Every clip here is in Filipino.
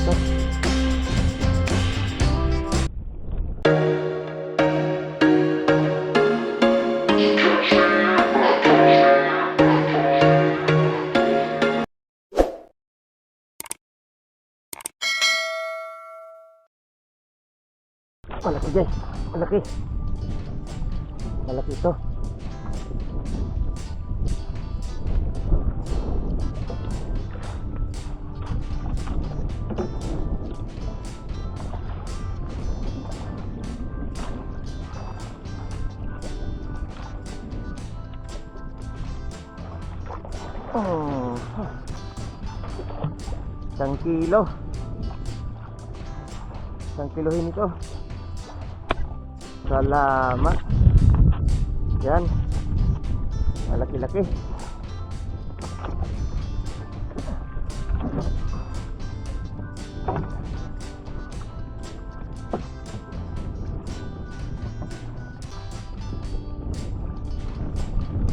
to. Malaki guys, malaki. Malaki ito. Oh, 1 kilo. 1 kilohin ito. Salamat. Yan. Malaki-laki.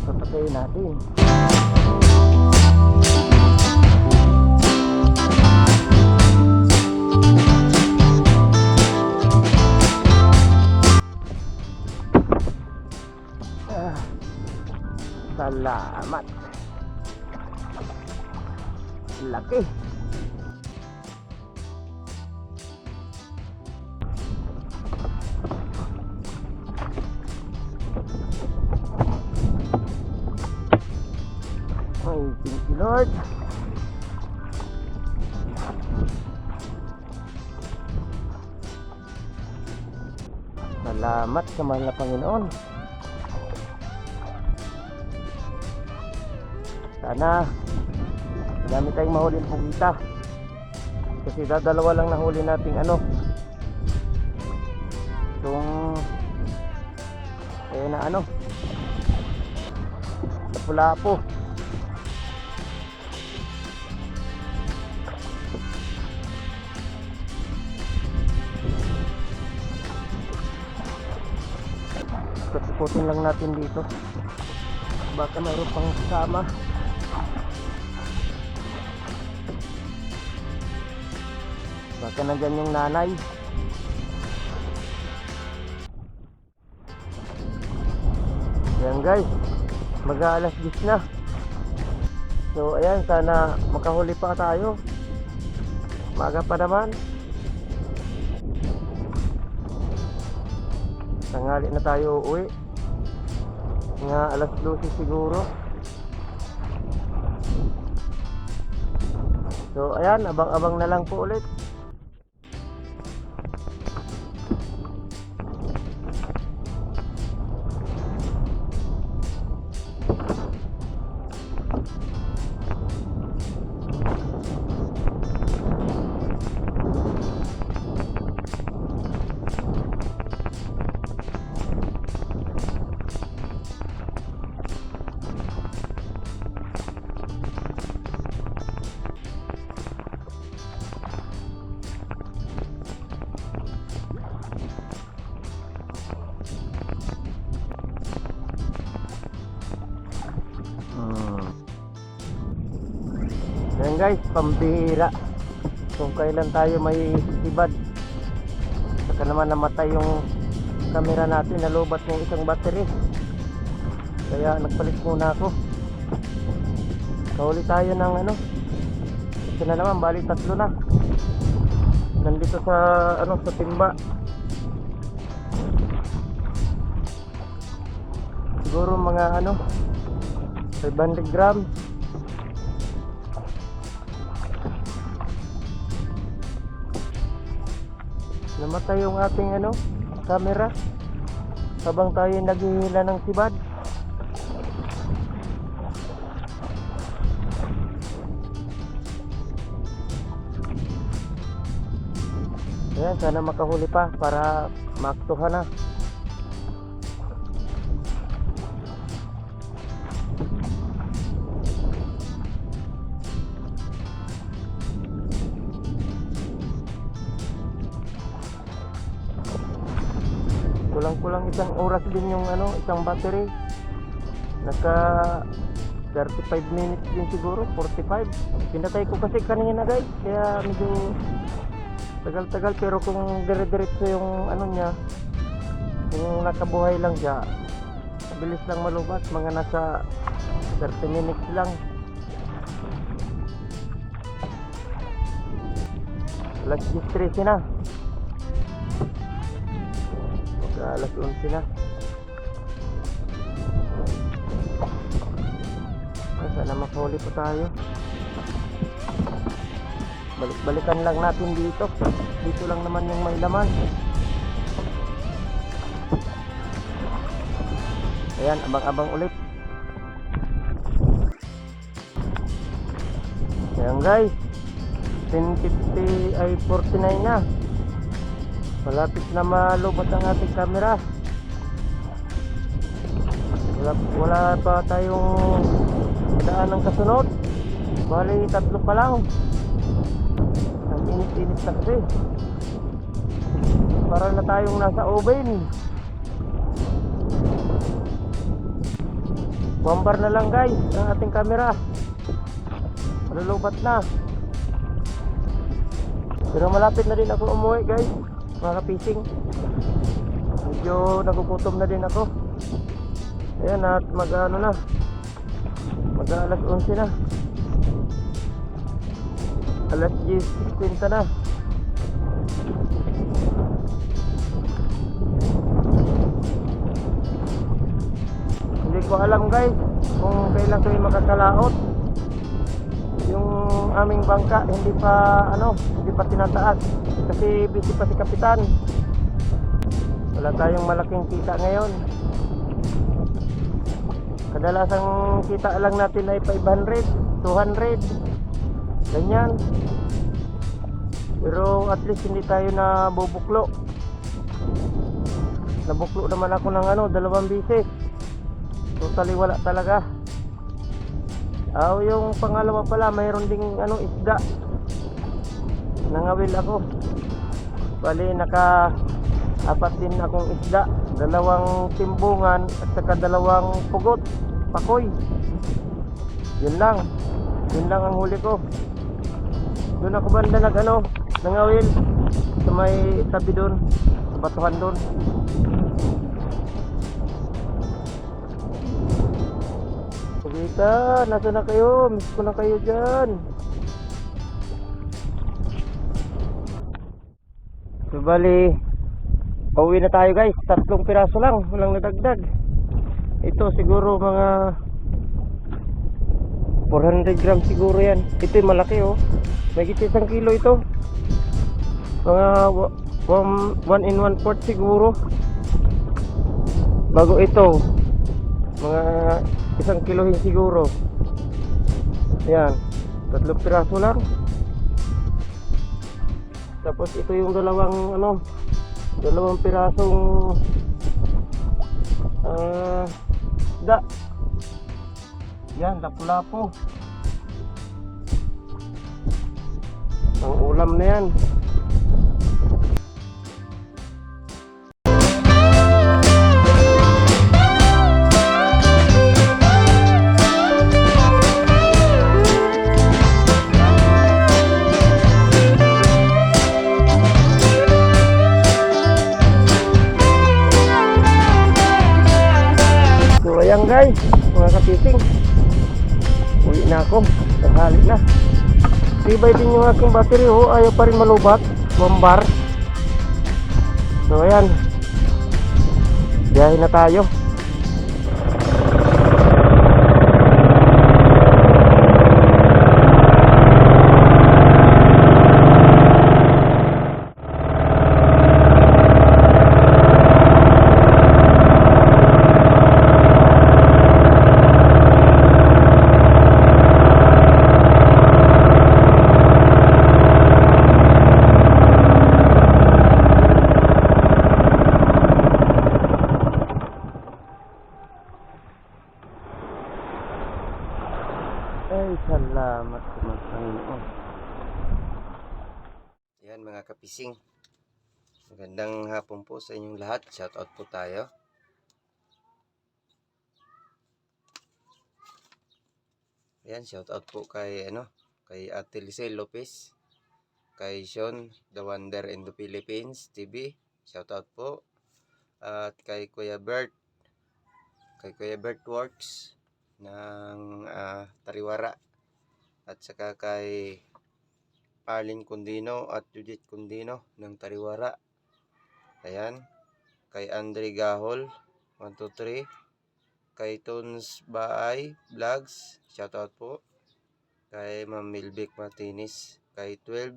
Papatayin natin. Salamat. Laki. Ay, thank you Lord. Salamat sa mahal na Panginoon. Sana dami tayong mahuli ng pugita, kasi dadalawa lang nahuli nating itong lapu-lapu. Ikutin lang natin dito, baka mayroon pang kasama. Baka nandyan yung nanay. Ayan guys, mag-aalas 10 na. So ayan, sana makahuli pa tayo. Maga pa naman. Tanghali na tayo uuwi. Nga alas 12 siguro. So ayan, abang-abang na lang po ulit. Yan guys, pambihira. Kung kailan tayo may sibad, saka naman namatay yung camera natin, nalubat yung isang battery, kaya nagpalit muna ako. Kahuli tayo ng ito na naman, bali 3 na nandito sa sa timba. Siguro mga 500 grams. Namatay yung ating camera habang tayo naghihila ng sibad. Ayan, sana makahuli pa para maaktuhan na. Kulang-kulang 1 oras din yung isang battery. Naka 35 minutes din siguro, 45. Pinatay ko kasi kanina guys, kaya medyo Tagal-tagal, pero kung dire-diretso yung ano niya, kung nakabuhay lang siya, mabilis lang malubat, mga nasa 30 minutes lang. Alas 10:13 na. Alas 11 na. Sana makahuli po tayo. Balik-balikan lang natin dito. Dito lang naman yung may laman. Ayan, abang-abang ulit. Ayan guys, 10:50 ay 49 na. Malapit na malubot ang ating camera. Wala pa tayong daan ng kasunod. Bali, 3 pa lang. Ang init-init na kasi. Para na tayong nasa oven. 1 bar na lang guys ang ating camera. Malulubat na. Pero malapit na din ako umuwi guys, mga kapising. Medyo nagugutom na din ako. Ayan, at mag-ano na, mag-alas 11 na. Alas 10:50 na. Hindi ko alam guys kung kailan kami makakalaot. Yung aming bangka hindi pa tinataas kasi busy pa si kapitan. Wala tayong malaking kita ngayon. Kadalasang kita lang natin ay 500, 200 ganyan. Pero at least hindi tayo na bubuklo. Nabuklo naman ako ng 2 beses. Totally wala talaga. Yung pangalawa pala, mayroon ding isda. Nangawil ako. Bali, naka-4 din akong isda. 2 timbungan at saka 2 pugot, pakoy. Yun lang ang huli ko. Doon ako banda nangawil sa may tabi doon, sa batuhan doon. Pagita, nasa na kayo? Miss ko na kayo dyan. So bali, pauwi na tayo guys. 3 piraso lang, walang nadagdag. Ito siguro mga 400 grams siguro yan. Ito yung malaki oh. May kita 1 kilo ito. Mga 1 in 1/4 siguro. Bago ito, mga 1 kilo siguro. Ayan, 3 piraso lang. Tapos ito yung 2 pirasong isda. Yan, lapu-lapu. Ang ulam na yan. So ayan guys, mga kapising, uwi na ako, tanghali na. Tibay din yung aking battery oh, ayaw pa rin malubat, 1 bar. So ayan, biyahe na tayo. Ay, salamat sa mga Panginoon. Yan mga kapising, magandang hapon po sa inyong lahat. Shout out po tayo. Yan, shout out po kay Ate Lisel Lopez. kay Sean, The Wonder in the Philippines TV, shoutout po. At kay Kuya Bert Works ng Tariwara. At saka kay Arlene Condino at Judith Condino ng Tariwara. Ayan. Kay Andre Gahol, 123. Kay Tones Baay Vlogs, shoutout po. Kay Ma'am Milvic Martinez, kay 12.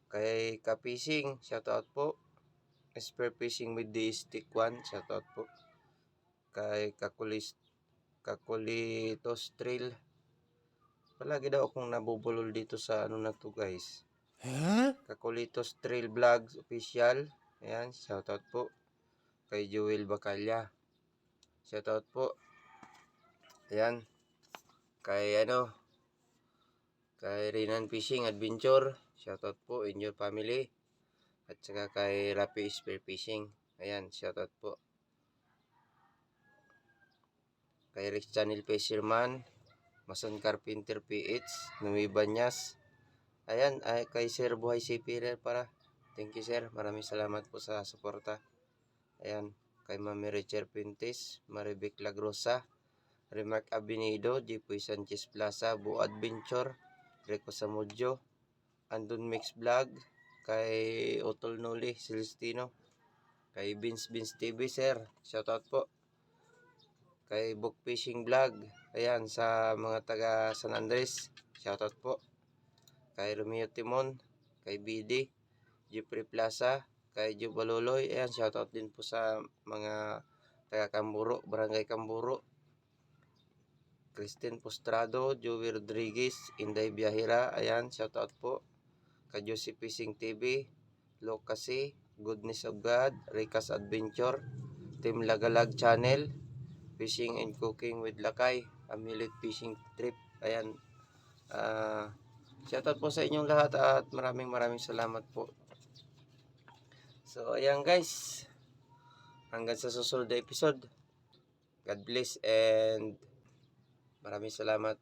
Kay Kapising, shoutout po. Esper Fishing with the Stick 1, shoutout po. Kay Kakulitos Trail. Palagi daw akong nabubulol dito sa ano na to guys. Kakulitos Trail Vlogs Official. Ayan, shoutout po. Kay Joel Bacalla, shoutout po. Ayan. Kay Renan Fishing Adventure, shoutout po in your family. At saka kay Rapi Spear Fishing. Ayan, shoutout po. Kay Rex Channel Fisherman, Mason Carpenter PH, Nueva Banyas. Ayan, kay Sir Buhay Sipirer para. Thank you sir, maraming salamat po sa suporta. Ayan, kay Mami Richard Pintes, Marivic Lagrosa, Remark Abinido, Jipoy Sanchez Plaza, Bu Adventure, Rico Samudjo, Andon Mix Vlog, kay Otol Noli Celestino, kay Beans TV sir, shoutout po. Kay Book Fishing Vlog, ayan, sa mga taga San Andres, shoutout po. Kay Romeo Timon, kay BD, Jeffrey Plaza, kay Jubaloloy, ayan, shoutout din po sa mga taga Kamburo, Barangay Kamburo. Christine Postrado, Joey Rodriguez, Inday Biahira, ayan, shoutout po. Kay Josie Fishing TV, Lokasi, Goodness of God, Rica's Adventure, Team Lagalag Channel, Fishing and Cooking with Lakay, Amulet Fishing Trip. Ayan. Shoutout po sa inyong lahat at maraming salamat po. So, ayan guys. Hanggang sa susunod na episode. God bless and maraming salamat.